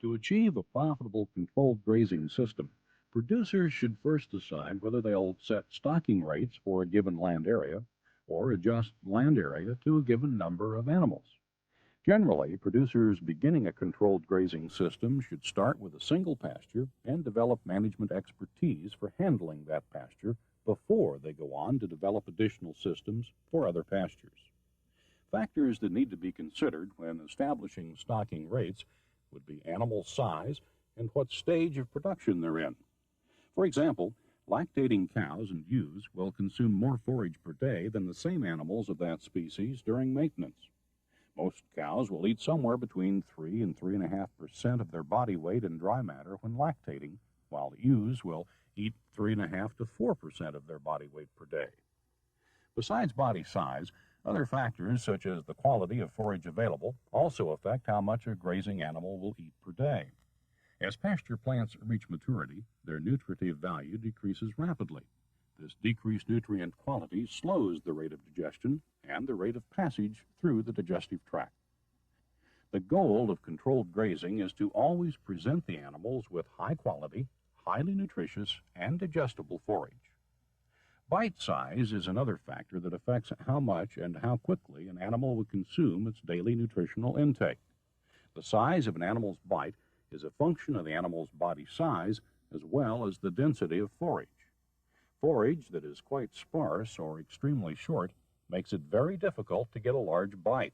To achieve a profitable controlled grazing system, producers should first decide whether they'll set stocking rates for a given land area or adjust land area to a given number of animals. Generally, producers beginning a controlled grazing system should start with a single pasture and develop management expertise for handling that pasture before they go on to develop additional systems for other pastures. Factors that need to be considered when establishing stocking rates would be animal size and what stage of production they're in. For example, lactating cows and ewes will consume more forage per day than the same animals of that species during maintenance. Most cows will eat somewhere between 3 and 3.5% of their body weight in dry matter when lactating, while ewes will eat 3.5 to 4% of their body weight per day. Besides body size, other factors such as the quality of forage available also affect how much a grazing animal will eat per day. As pasture plants reach maturity, their nutritive value decreases rapidly. This decreased nutrient quality slows the rate of digestion and the rate of passage through the digestive tract. The goal of controlled grazing is to always present the animals with high quality, highly nutritious, and digestible forage. Bite size is another factor that affects how much and how quickly an animal will consume its daily nutritional intake. The size of an animal's bite is a function of the animal's body size as well as the density of forage. Forage that is quite sparse or extremely short makes it very difficult to get a large bite.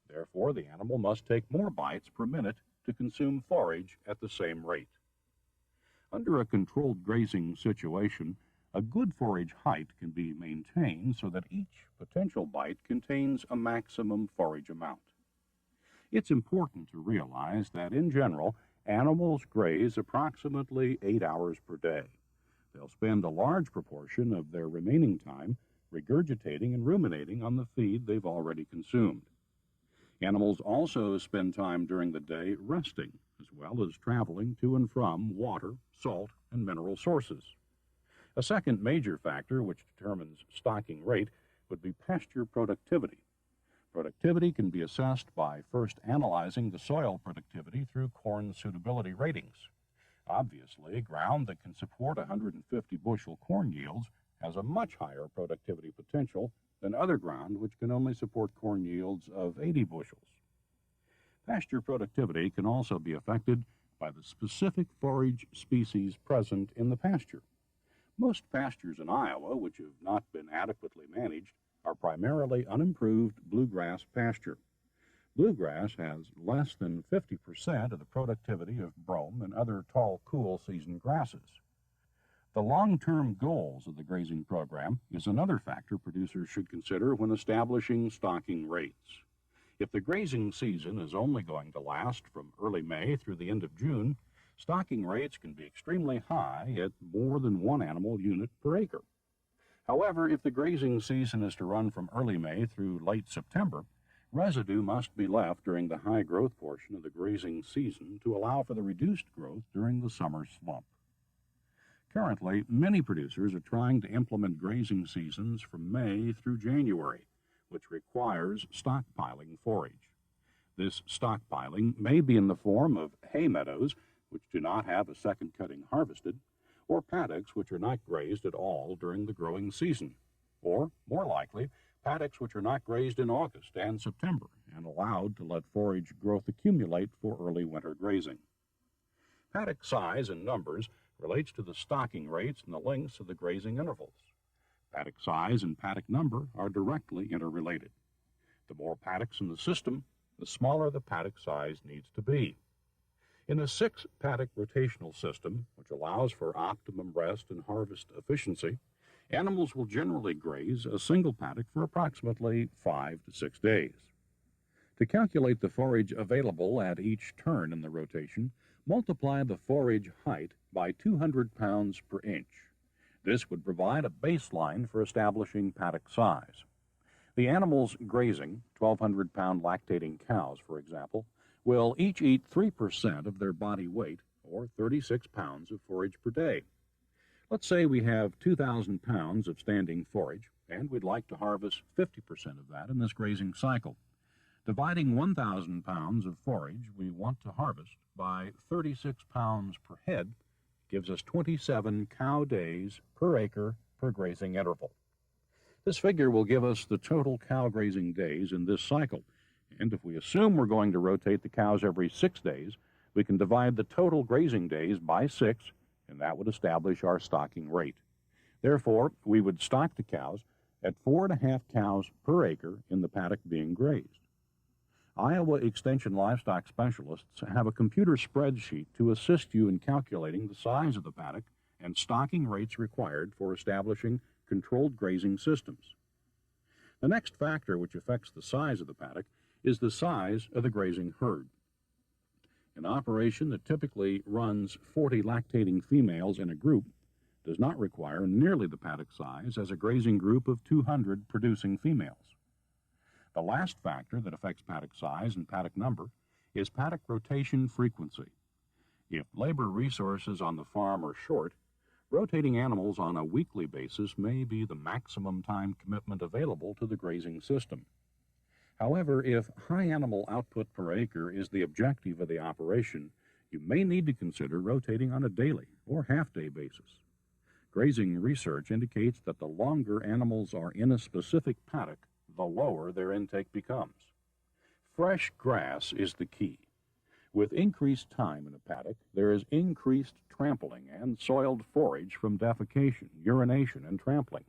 Therefore, the animal must take more bites per minute to consume forage at the same rate. Under a controlled grazing situation, a good forage height can be maintained so that each potential bite contains a maximum forage amount. It's important to realize that, in general, animals graze approximately 8 hours per day. They'll spend a large proportion of their remaining time regurgitating and ruminating on the feed they've already consumed. Animals also spend time during the day resting, as well as traveling to and from water, salt, and mineral sources. A second major factor which determines stocking rate would be pasture productivity. Productivity can be assessed by first analyzing the soil productivity through corn suitability ratings. Obviously, ground that can support 150 bushel corn yields has a much higher productivity potential than other ground which can only support corn yields of 80 bushels. Pasture productivity can also be affected by the specific forage species present in the pasture. Most pastures in Iowa, which have not been adequately managed, are primarily unimproved bluegrass pasture. Bluegrass has less than 50% of the productivity of brome and other tall, cool season grasses. The long-term goals of the grazing program is another factor producers should consider when establishing stocking rates. If the grazing season is only going to last from early May through the end of June, stocking rates can be extremely high at more than one animal unit per acre. However, if the grazing season is to run from early May through late September, residue must be left during the high growth portion of the grazing season to allow for the reduced growth during the summer slump. Currently, many producers are trying to implement grazing seasons from May through January, which requires stockpiling forage. This stockpiling may be in the form of hay meadows, which do not have a second cutting harvested, or paddocks which are not grazed at all during the growing season, or, more likely, paddocks which are not grazed in August and September and allowed to let forage growth accumulate for early winter grazing. Paddock size and numbers relates to the stocking rates and the lengths of the grazing intervals. Paddock size and paddock number are directly interrelated. The more paddocks in the system, the smaller the paddock size needs to be. In a 6-paddock rotational system, which allows for optimum rest and harvest efficiency, animals will generally graze a single paddock for approximately 5 to 6 days. To calculate the forage available at each turn in the rotation, multiply the forage height by 200 pounds per inch. This would provide a baseline for establishing paddock size. The animals grazing, 1,200-pound lactating cows, for example, will each eat 3% of their body weight, or 36 pounds of forage per day. Let's say we have 2,000 pounds of standing forage, and we'd like to harvest 50% of that in this grazing cycle. Dividing 1,000 pounds of forage we want to harvest by 36 pounds per head gives us 27 cow days per acre per grazing interval. This figure will give us the total cow grazing days in this cycle, and if we assume we're going to rotate the cows every 6 days, we can divide the total grazing days by 6, and that would establish our stocking rate. Therefore, we would stock the cows at 4.5 cows per acre in the paddock being grazed. Iowa Extension livestock specialists have a computer spreadsheet to assist you in calculating the size of the paddock and stocking rates required for establishing controlled grazing systems. The next factor which affects the size of the paddock is the size of the grazing herd. An operation that typically runs 40 lactating females in a group does not require nearly the paddock size as a grazing group of 200 producing females. The last factor that affects paddock size and paddock number is paddock rotation frequency. If labor resources on the farm are short, rotating animals on a weekly basis may be the maximum time commitment available to the grazing system. However, if high animal output per acre is the objective of the operation, you may need to consider rotating on a daily or half-day basis. Grazing research indicates that the longer animals are in a specific paddock, the lower their intake becomes. Fresh grass is the key. With increased time in a paddock, there is increased trampling and soiled forage from defecation, urination, and trampling,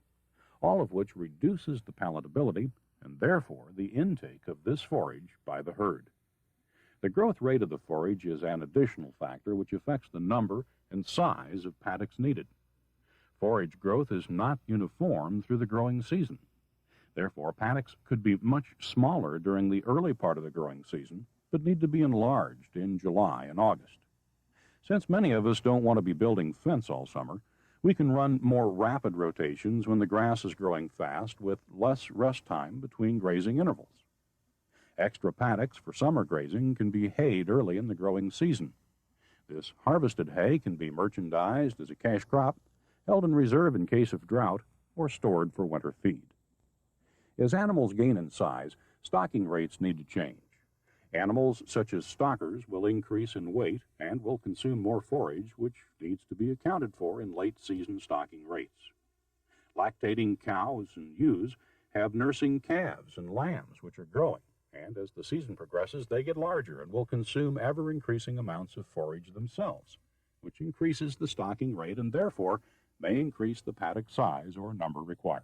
all of which reduces the palatability and therefore the intake of this forage by the herd. The growth rate of the forage is an additional factor which affects the number and size of paddocks needed. Forage growth is not uniform through the growing season. Therefore, paddocks could be much smaller during the early part of the growing season, but need to be enlarged in July and August. Since many of us don't want to be building fence all summer, we can run more rapid rotations when the grass is growing fast with less rest time between grazing intervals. Extra paddocks for summer grazing can be hayed early in the growing season. This harvested hay can be merchandised as a cash crop, held in reserve in case of drought, or stored for winter feed. As animals gain in size, stocking rates need to change. Animals such as stockers will increase in weight and will consume more forage, which needs to be accounted for in late-season stocking rates. Lactating cows and ewes have nursing calves and lambs which are growing, and as the season progresses, they get larger and will consume ever-increasing amounts of forage themselves, which increases the stocking rate and therefore may increase the paddock size or number required.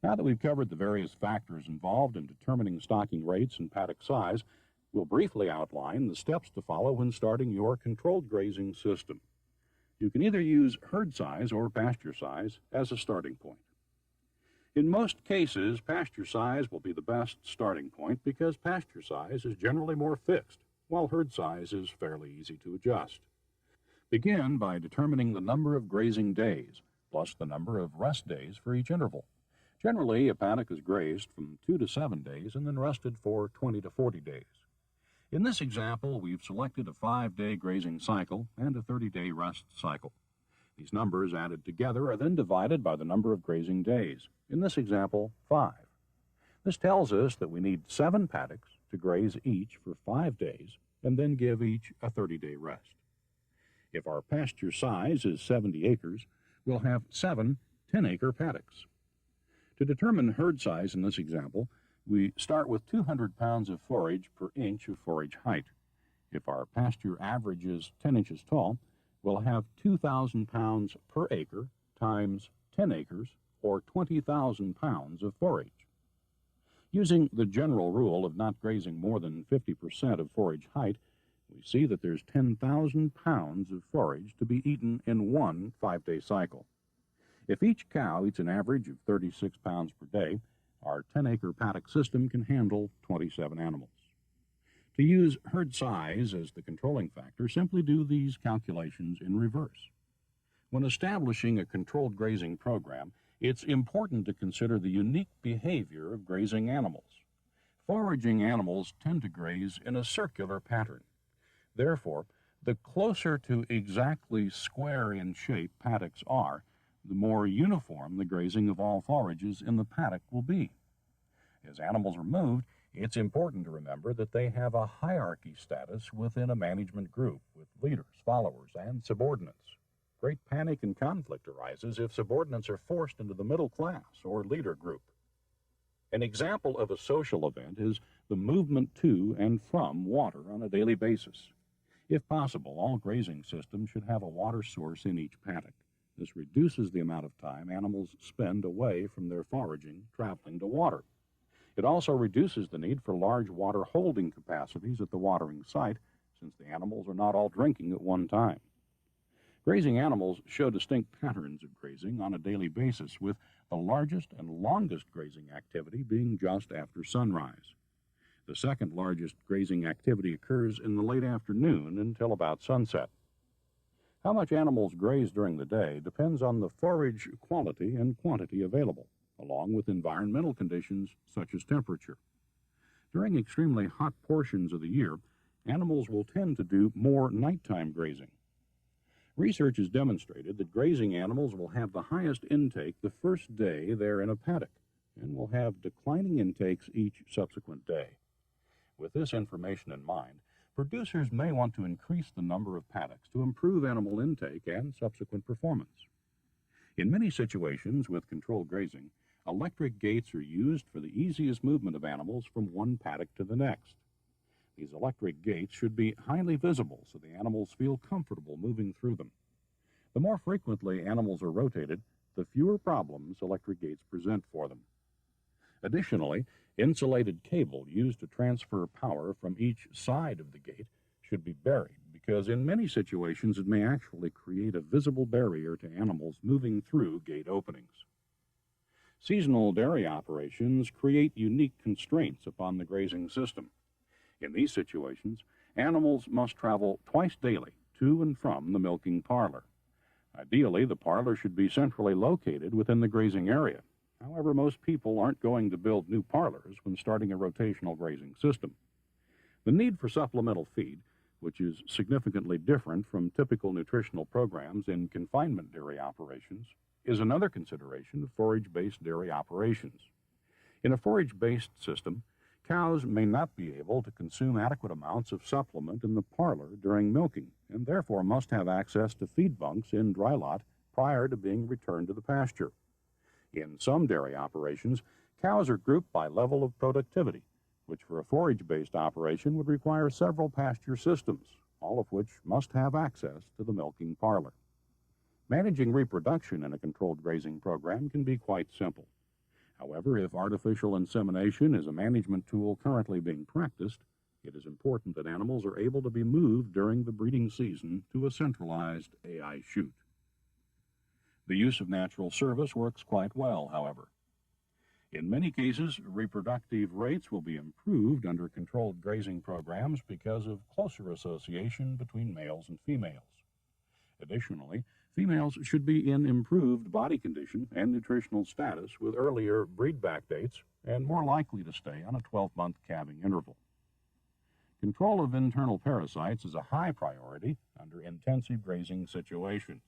Now that we've covered the various factors involved in determining stocking rates and paddock size, we'll briefly outline the steps to follow when starting your controlled grazing system. You can either use herd size or pasture size as a starting point. In most cases, pasture size will be the best starting point because pasture size is generally more fixed, while herd size is fairly easy to adjust. Begin by determining the number of grazing days, plus the number of rest days for each interval. Generally, a paddock is grazed from 2 to 7 days and then rested for 20 to 40 days. In this example, we've selected a 5-day grazing cycle and a 30-day rest cycle. These numbers added together are then divided by the number of grazing days. In this example, 5. This tells us that we need 7 paddocks to graze each for 5 days and then give each a 30-day rest. If our pasture size is 70 acres, we'll have 7 10-acre paddocks. To determine herd size in this example, we start with 200 pounds of forage per inch of forage height. If our pasture average is 10 inches tall, we'll have 2,000 pounds per acre times 10 acres, or 20,000 pounds of forage. Using the general rule of not grazing more than 50% of forage height, we see that there's 10,000 pounds of forage to be eaten in one 5-day cycle. If each cow eats an average of 36 pounds per day, our 10-acre paddock system can handle 27 animals. To use herd size as the controlling factor, simply do these calculations in reverse. When establishing a controlled grazing program, it's important to consider the unique behavior of grazing animals. Foraging animals tend to graze in a circular pattern. Therefore, the closer to exactly square in shape paddocks are, the more uniform the grazing of all forages in the paddock will be. As animals are moved, It's important to remember that they have a hierarchy status within a management group with leaders, followers, and subordinates. Great panic and conflict arises if subordinates are forced into the middle class or leader group. An example of a social event is the movement to and from water on a daily basis. If possible, all grazing systems should have a water source in each paddock. This reduces the amount of time animals spend away from their foraging traveling to water. It also reduces the need for large water holding capacities at the watering site, since the animals are not all drinking at one time. Grazing animals show distinct patterns of grazing on a daily basis, with the largest and longest grazing activity being just after sunrise. The second largest grazing activity occurs in the late afternoon until about sunset. How much animals graze during the day depends on the forage quality and quantity available, along with environmental conditions such as temperature. During extremely hot portions of the year, animals will tend to do more nighttime grazing. Research has demonstrated that grazing animals will have the highest intake the first day they're in a paddock, and will have declining intakes each subsequent day. With this information in mind, producers may want to increase the number of paddocks to improve animal intake and subsequent performance. In many situations with controlled grazing, electric gates are used for the easiest movement of animals from one paddock to the next. These electric gates should be highly visible so the animals feel comfortable moving through them. The more frequently animals are rotated, the fewer problems electric gates present for them. Additionally, insulated cable used to transfer power from each side of the gate should be buried, because in many situations it may actually create a visible barrier to animals moving through gate openings. Seasonal dairy operations create unique constraints upon the grazing system. In these situations, animals must travel twice daily to and from the milking parlor. Ideally, the parlor should be centrally located within the grazing area. However, most people aren't going to build new parlors when starting a rotational grazing system. The need for supplemental feed, which is significantly different from typical nutritional programs in confinement dairy operations, is another consideration of forage-based dairy operations. In a forage-based system, cows may not be able to consume adequate amounts of supplement in the parlor during milking, and therefore must have access to feed bunks in dry lot prior to being returned to the pasture. In some dairy operations, cows are grouped by level of productivity, which for a forage-based operation would require several pasture systems, all of which must have access to the milking parlor. Managing reproduction in a controlled grazing program can be quite simple. However, if artificial insemination is a management tool currently being practiced, it is important that animals are able to be moved during the breeding season to a centralized AI chute. The use of natural service works quite well, however. In many cases, reproductive rates will be improved under controlled grazing programs because of closer association between males and females. Additionally, females should be in improved body condition and nutritional status with earlier breedback dates and more likely to stay on a 12-month calving interval. Control of internal parasites is a high priority under intensive grazing situations.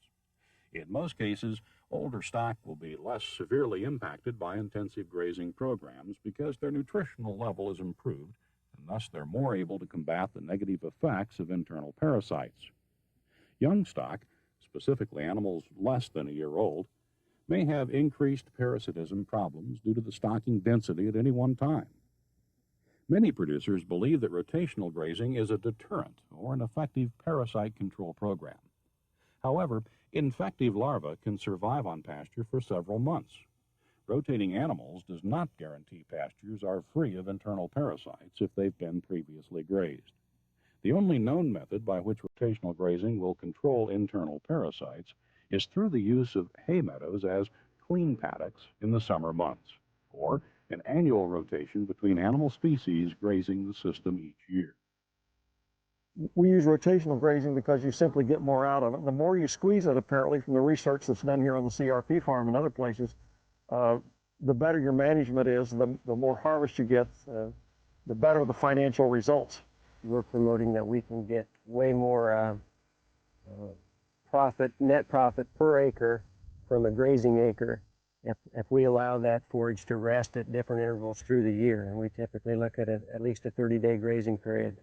In most cases, older stock will be less severely impacted by intensive grazing programs because their nutritional level is improved, and thus they're more able to combat the negative effects of internal parasites. Young stock, specifically animals less than a year old, may have increased parasitism problems due to the stocking density at any one time. Many producers believe that rotational grazing is a deterrent or an effective parasite control program. However, infective larvae can survive on pasture for several months. Rotating animals does not guarantee pastures are free of internal parasites if they've been previously grazed. The only known method by which rotational grazing will control internal parasites is through the use of hay meadows as clean paddocks in the summer months, or an annual rotation between animal species grazing the system each year. We use rotational grazing because you simply get more out of it. The more you squeeze it, apparently, from the research that's done here on the CRP farm and other places, the better your management is, the more harvest you get, the better the financial results. We're promoting that we can get way more profit, net profit per acre from a grazing acre if we allow that forage to rest at different intervals through the year, and we typically look at at least a 30-day grazing period,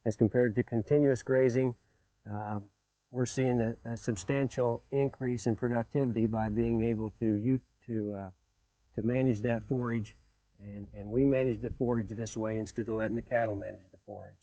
as compared to continuous grazing, we're seeing a substantial increase in productivity by being able to manage that forage, and we manage the forage this way instead of letting the cattle manage the forage.